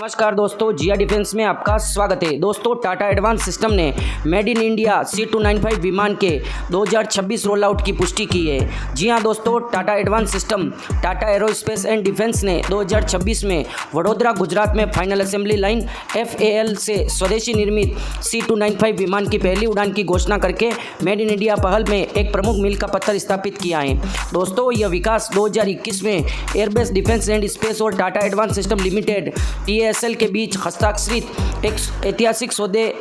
नमस्कार दोस्तों, जिया डिफेंस में आपका स्वागत है। दोस्तों, टाटा एडवांस सिस्टम ने मेड इन इंडिया C295 विमान के 2026 रोल आउट की पुष्टि की है। जी हां दोस्तों, Tata advance system Tata aerospace and defence ने 2026 में वडोदरा गुजरात में फाइनल असेंबली लाइन FAL से स्वदेशी निर्मित C295 विमान की पहली उड़ान की घोषणा करके मेड इन इंडिया पहल में एक प्रमुख मील का पत्थर स्थापित किया है। दोस्तों, यह विकास 2021 में एयरबेस डिफेंस एंड स्पेस और Tata advance system limited TASL के बीच हस्ताक्षरित एक ऐतिहासिक सौदे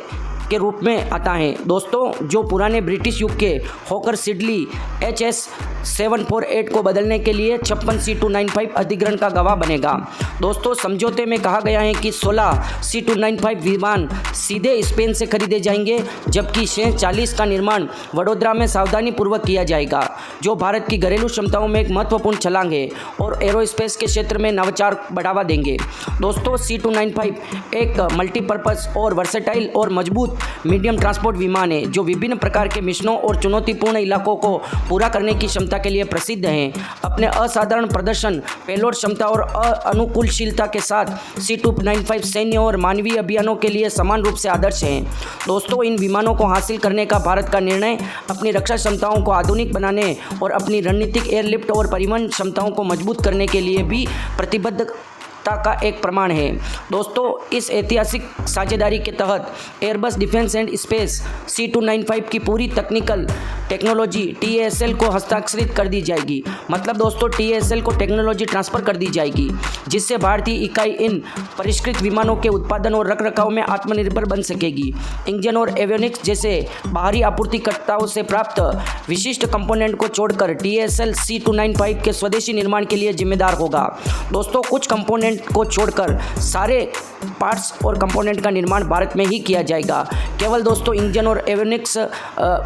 के रूप में आता है। दोस्तों, जो पुराने ब्रिटिश युग के हॉकर सिडली HS-748 को बदलने के लिए 56 C295 अधिग्रहण का गवाह बनेगा। दोस्तों, समझौते में कहा गया है कि 16 C295 विमान सीधे स्पेन से खरीदे जाएंगे, जबकि शेष 40 का निर्माण वडोदरा में सावधानी पूर्वक किया जाएगा, जो भारत की घरेलू क्षमताओं में एक महत्वपूर्ण छलांग है और एरोस्पेस के क्षेत्र में नवाचार बढ़ावा देंगे। दोस्तों, C295 एक मल्टीपर्पज़ और वर्सेटाइल और मजबूत मीडियम ट्रांसपोर्ट विमान है, जो विभिन्न प्रकार के मिशनों और चुनौतीपूर्ण इलाकों को पूरा करने की क्षमता के लिए प्रसिद्ध हैं। अपने असाधारण प्रदर्शन, पेलोड क्षमता और अनुकूलशीलता के साथ C295 सैन्य और मानवीय अभियानों के लिए समान रूप से आदर्श हैं। दोस्तों, इन विमानों को हासिल करने का भारत का निर्णय अपनी रक्षा क्षमताओं को आधुनिक बनाने और अपनी रणनीतिक एयरलिफ्ट और परिवहन क्षमताओं को मजबूत करने के लिए भी प्रतिबद्धता का एक प्रमाण है। दोस्तों, इस ऐतिहासिक साझेदारी के तहत Airbus defence and space C295 की पूरी टेक्नोलॉजी TASL को हस्ताक्षरित कर दी जाएगी। मतलब दोस्तों, TASL को टेक्नोलॉजी ट्रांसफ़र कर दी जाएगी, जिससे भारतीय इकाई इन परिष्कृत विमानों के उत्पादन और रखरखाव में आत्मनिर्भर बन सकेगी। इंजन और एवियोनिक्स जैसे बाहरी आपूर्तिकर्ताओं से प्राप्त विशिष्ट कंपोनेंट को छोड़कर TASL C295 के स्वदेशी निर्माण के लिए जिम्मेदार होगा। दोस्तों, कुछ कंपोनेंट को छोड़कर सारे पार्ट्स और कंपोनेंट का निर्माण भारत में ही किया जाएगा। केवल दोस्तों इंजन और एवियोनिक्स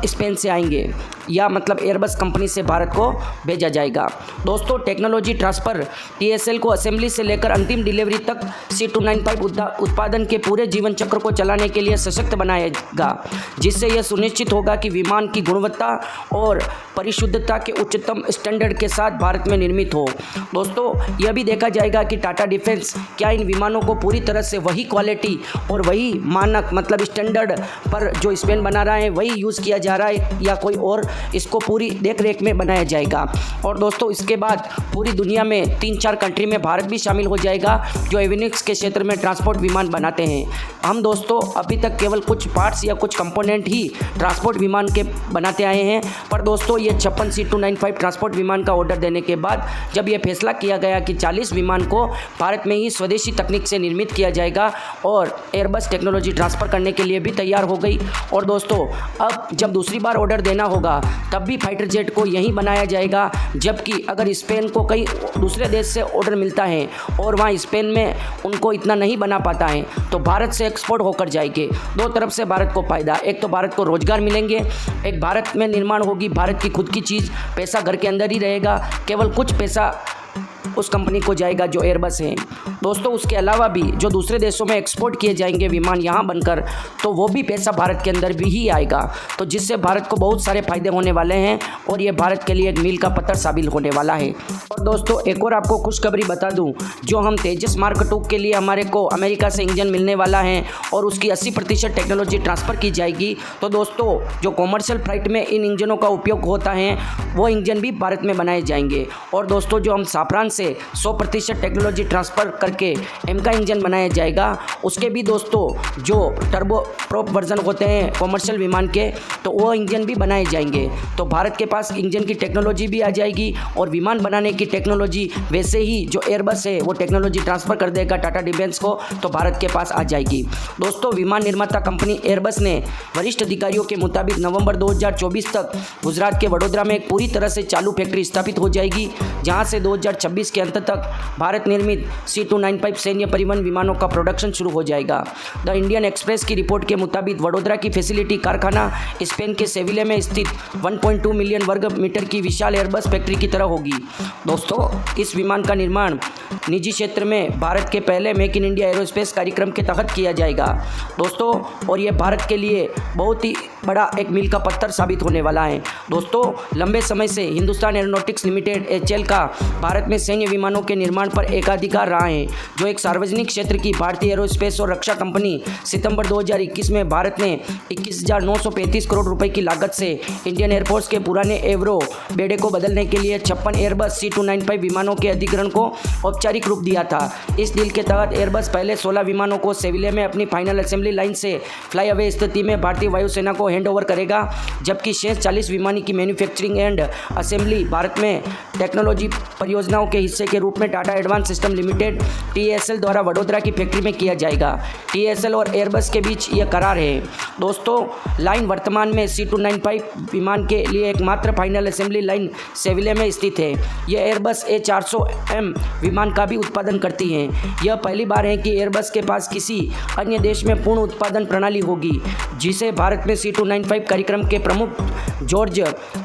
स्पेन से आएंगे, या मतलब एयरबस कंपनी से भारत को भेजा जाएगा। दोस्तों, टेक्नोलॉजी ट्रांसफ़र TASL को असेंबली से लेकर अंतिम डिलीवरी तक C295 उत्पादन के पूरे जीवन चक्र को चलाने के लिए सशक्त बनाएगा, जिससे यह सुनिश्चित होगा कि विमान की गुणवत्ता और परिशुद्धता के उच्चतम स्टैंडर्ड के साथ भारत में निर्मित हो। दोस्तों, यह भी देखा जाएगा कि टाटा डिफेंस क्या इन विमानों को पूरी तरह से वही क्वालिटी और वही मानक मतलब स्टैंडर्ड पर जो स्पेन बना रहा है वही यूज़ किया जा रहा है, या कोई और इसको पूरी देख रेख में बनाया जाएगा। और दोस्तों, इसके बाद पूरी दुनिया में 3-4 कंट्री में भारत भी शामिल हो जाएगा, जो एवियोनिक्स के क्षेत्र में ट्रांसपोर्ट विमान बनाते हैं। हम दोस्तों अभी तक केवल कुछ पार्ट्स या कुछ कंपोनेंट ही ट्रांसपोर्ट विमान के बनाते आए हैं, पर दोस्तों ये 56 C295 ट्रांसपोर्ट विमान का ऑर्डर देने के बाद जब यह फैसला किया गया कि 40 विमान को भारत में ही स्वदेशी तकनीक से निर्मित किया जाएगा और एयरबस टेक्नोलॉजी ट्रांसफ़र करने के लिए भी तैयार हो गई। और दोस्तों, अब जब दूसरी बार ऑर्डर देना होगा तब भी फाइटर जेट को यहीं बनाया जाएगा, जबकि अगर स्पेन को कई दूसरे देश से ऑर्डर मिलता है और वहाँ स्पेन में उनको इतना नहीं बना पाता है, तो भारत से एक्सपोर्ट होकर जाएंगे। दो तरफ से भारत को फ़ायदा, एक तो भारत को रोजगार मिलेंगे, एक भारत में निर्माण होगी भारत की खुद की चीज़, पैसा घर के अंदर ही रहेगा, केवल कुछ पैसा उस कंपनी को जाएगा जो एयरबस है। दोस्तों, उसके अलावा भी जो दूसरे देशों में एक्सपोर्ट किए जाएंगे विमान यहाँ बनकर, तो वो भी पैसा भारत के अंदर भी ही आएगा, तो जिससे भारत को बहुत सारे फायदे होने वाले हैं और ये भारत के लिए एक मील का पत्थर साबित होने वाला है। और दोस्तों, एक और आपको खुशखबरी बता दूं, जो हम तेजस मार्क 2 के लिए हमारे को अमेरिका से इंजन मिलने वाला है और उसकी 80% टेक्नोलॉजी ट्रांसफ़र की जाएगी। तो दोस्तों, जो कॉमर्शियल फ्लाइट में इन इंजनों का उपयोग होता है वो इंजन भी भारत में बनाए जाएंगे। और दोस्तों, जो हम साफरान से 100% टेक्नोलॉजी ट्रांसफ़र करके M का इंजन बनाया जाएगा, उसके भी दोस्तों जो टर्बो प्रोप वर्जन होते हैं कॉमर्शियल विमान के, तो वो इंजन भी बनाए जाएंगे। तो भारत के पास इंजन की टेक्नोलॉजी भी आ जाएगी और विमान बनाने की टेक्नोलॉजी वैसे ही जो एयरबस है वो टेक्नोलॉजी ट्रांसफ़र कर देगा टाटा डिफेंस को, तो भारत के पास आ जाएगी। दोस्तों, विमान निर्माता कंपनी एयरबस ने वरिष्ठ अधिकारियों के मुताबिक नवंबर 2024 तक गुजरात के वडोदरा में एक पूरी तरह से चालू फैक्ट्री स्थापित हो जाएगी, जहां से 2026 के अंत तक भारत निर्मित C295 सैन्य परिवहन विमानों का प्रोडक्शन शुरू हो जाएगा। द इंडियन एक्सप्रेस की रिपोर्ट के मुताबिक वडोदरा की फैसिलिटी कारखाना स्पेन के सेविले में स्थित 1.2 मिलियन वर्ग मीटर की विशाल एयरबस फैक्ट्री की तरह होगी। दोस्तों, इस विमान का निर्माण निजी क्षेत्र में भारत के पहले मेक इन इंडिया एरोस्पेस कार्यक्रम के तहत किया जाएगा। दोस्तों, और ये भारत के लिए बहुत ही बड़ा एक मील का पत्थर साबित होने वाला है। दोस्तों, लंबे समय से हिंदुस्तान एरोनॉटिक्स लिमिटेड HAL का भारत में सैन्य विमानों के निर्माण पर एकाधिकार रहा है, जो एक सार्वजनिक क्षेत्र की भारतीय एरोस्पेस और रक्षा कंपनी। सितंबर 2021 में भारत ने 21,935 करोड़ रुपए की लागत से इंडियन एयरफोर्स के पुराने एवरो बेड़े को बदलने के लिए 56 एयरबस C295 विमानों के अधिग्रहण को औपचारिक रूप दिया था। इस डील के तहत एयरबस पहले 16 विमानों को सेविलिया में अपनी फाइनल असेंबली लाइन से फ्लाई अवे स्थिति में भारतीय वायुसेना को हैंड ओवर करेगा, जबकि शेष 40 विमान की मैन्युफैक्चरिंग एंड असेंबली भारत में टेक्नोलॉजी परियोजनाओं के हिस्से के रूप में Tata advance system limited TASL द्वारा वडोदरा की फैक्ट्री में किया जाएगा। TASL और एयरबस के बीच यह करार है। दोस्तों, लाइन वर्तमान में C295 विमान के लिए एकमात्र फाइनल असेंबली लाइन सेविलिया में स्थित है। यह एयरबस A400M विमान का भी उत्पादन करती है। यह पहली बार है कि एयरबस के पास किसी अन्य देश में पूर्ण उत्पादन प्रणाली होगी, जिसे भारत में C295 कार्यक्रम के प्रमुख जॉर्ज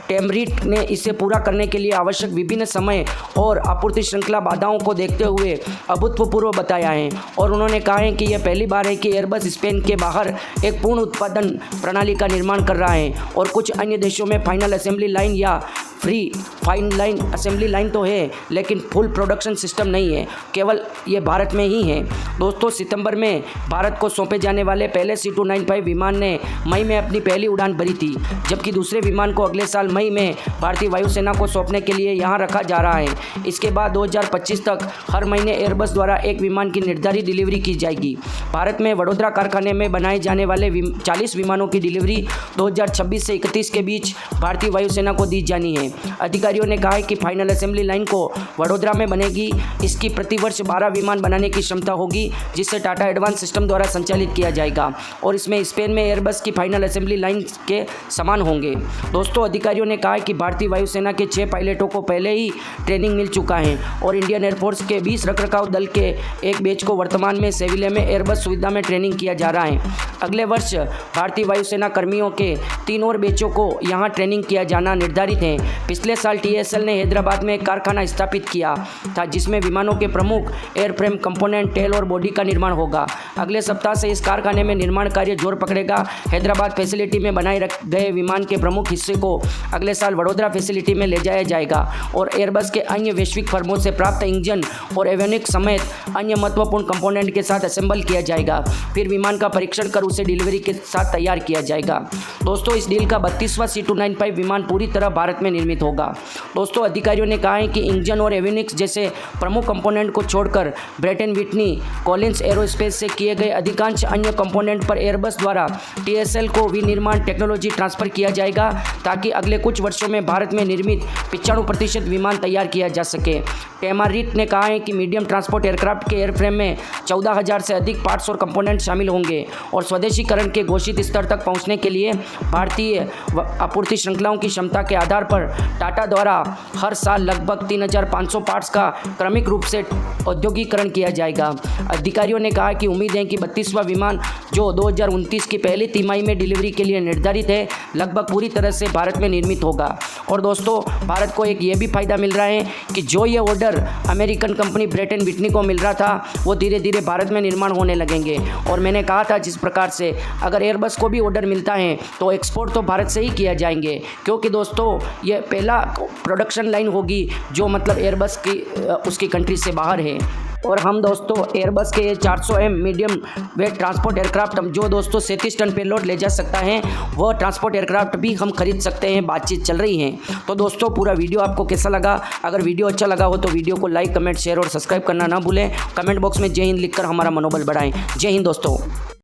टेमरिट ने इसे पूरा करने के लिए आवश्यक विभिन्न समय और आपूर्ति श्रृंखला बाधाओं को देखते हुए अभूतपूर्व बताया है। और उन्होंने कहा है कि यह पहली बार है कि एयरबस स्पेन के बाहर एक पूर्ण उत्पादन प्रणाली का निर्माण कर रहा है, और कुछ अन्य देशों में फाइनल असेंबली लाइन या free fine line assembly line तो है, लेकिन फुल प्रोडक्शन सिस्टम नहीं है। केवल ये भारत में ही है। दोस्तों, सितंबर में भारत को सौंपे जाने वाले पहले C295 विमान ने मई में अपनी पहली उड़ान भरी थी, जबकि दूसरे विमान को अगले साल मई में भारतीय वायुसेना को सौंपने के लिए यहाँ रखा जा रहा है। इसके बाद 2025 तक हर महीने एयरबस द्वारा एक विमान की निर्धारित डिलीवरी की जाएगी। भारत में वडोदरा कारखाने में बनाए जाने वाले 40 विमानों की डिलीवरी 2026 से 31 के बीच भारतीय वायुसेना को दी जानी है। अधिकारियों ने कहा है कि फाइनल असेंबली लाइन को वडोदरा में बनेगी। इसकी प्रतिवर्ष 12 विमान बनाने की क्षमता होगी, जिसे टाटा एडवांस सिस्टम द्वारा संचालित किया जाएगा, और इसमें स्पेन में एयरबस की फाइनल असेंबली लाइन के समान होंगे। दोस्तों, अधिकारियों ने कहा है कि भारतीय वायुसेना के 6 पायलटों को पहले ही ट्रेनिंग मिल चुका है, और इंडियन एयरफोर्स के 20 रखरखाव दल के एक बैच को वर्तमान में सेविलिया में एयरबस सुविधा में ट्रेनिंग किया जा रहा है। अगले वर्ष भारतीय वायुसेना कर्मियों के 3 और बैचों को यहाँ ट्रेनिंग किया जाना निर्धारित है। पिछले साल TASL ने हैदराबाद में एक कारखाना स्थापित किया था, जिसमें विमानों के प्रमुख एयरफ्रेम कंपोनेंट, टेल और बॉडी का निर्माण होगा। अगले सप्ताह से इस कारखाने में निर्माण कार्य जोर पकड़ेगा। हैदराबाद फैसिलिटी में बनाए रखे गए विमान के प्रमुख हिस्से को अगले साल वडोदरा फैसिलिटी में ले जाया जाएगा, और एयरबस के अन्य वैश्विक फर्मों से प्राप्त इंजन और एवियोनिक्स समेत अन्य महत्वपूर्ण कंपोनेंट के साथ असेंबल किया जाएगा। फिर विमान का परीक्षण कर उसे डिलीवरी के साथ तैयार किया जाएगा। दोस्तों, इस डील का 32वां C295 विमान पूरी तरह भारत में निर्मित होगा। दोस्तों, अधिकारियों ने कहा है कि इंजन और एवियोनिक्स जैसे प्रमुख कंपोनेंट को छोड़कर ब्रेटन विटनी कॉलिंस एरोस्पेस से किए गए अधिकांश अन्य कंपोनेंट पर एयरबस द्वारा TASL को विनिर्माण टेक्नोलॉजी ट्रांसफर किया जाएगा, ताकि अगले कुछ वर्षों में भारत में निर्मित 95% विमान तैयार किया जा सके। टेमरिट ने कहा है कि मीडियम ट्रांसपोर्ट एयरक्राफ्ट के एयरफ्रेम में 14,000 से अधिक पार्ट्स और कंपोनेंट शामिल होंगे, और स्वदेशीकरण के घोषित स्तर तक पहुंचने के लिए भारतीय आपूर्ति श्रृंखलाओं की क्षमता के आधार पर टाटा द्वारा हर साल लगभग 3,500 पार्ट्स का क्रमिक रूप से औद्योगिकरण किया जाएगा। अधिकारियों ने कहा कि उम्मीद है कि 32वां विमान, जो 2029 की पहली तिमाही में डिलीवरी के लिए निर्धारित है, लगभग पूरी तरह से भारत में निर्मित होगा। और दोस्तों, भारत को एक ये भी फायदा मिल रहा है कि जो ये ऑर्डर अमेरिकन कंपनी ब्रेटन विटनी को मिल रहा था, वो धीरे धीरे भारत में निर्माण होने लगेंगे। और मैंने कहा था, जिस प्रकार से अगर एयरबस को भी ऑर्डर मिलता है तो एक्सपोर्ट तो भारत से ही किया जाएंगे, क्योंकि दोस्तों ये पहला प्रोडक्शन लाइन होगी जो मतलब एयरबस की उसकी कंट्री से बाहर है। और हम दोस्तों एयरबस के A400M medium wait transport aircraft, जो दोस्तों 37 टन पेलोड ले जा सकता है, वो ट्रांसपोर्ट एयरक्राफ्ट भी हम खरीद सकते हैं। बातचीत चल रही है। तो दोस्तों, पूरा वीडियो आपको कैसा लगा? अगर वीडियो अच्छा लगा हो तो वीडियो को लाइक, कमेंट, शेयर और सब्सक्राइब करना ना भूलें। कमेंट बॉक्स में जय हिंद लिखकर हमारा मनोबल बढ़ाएं। जय हिंद दोस्तों।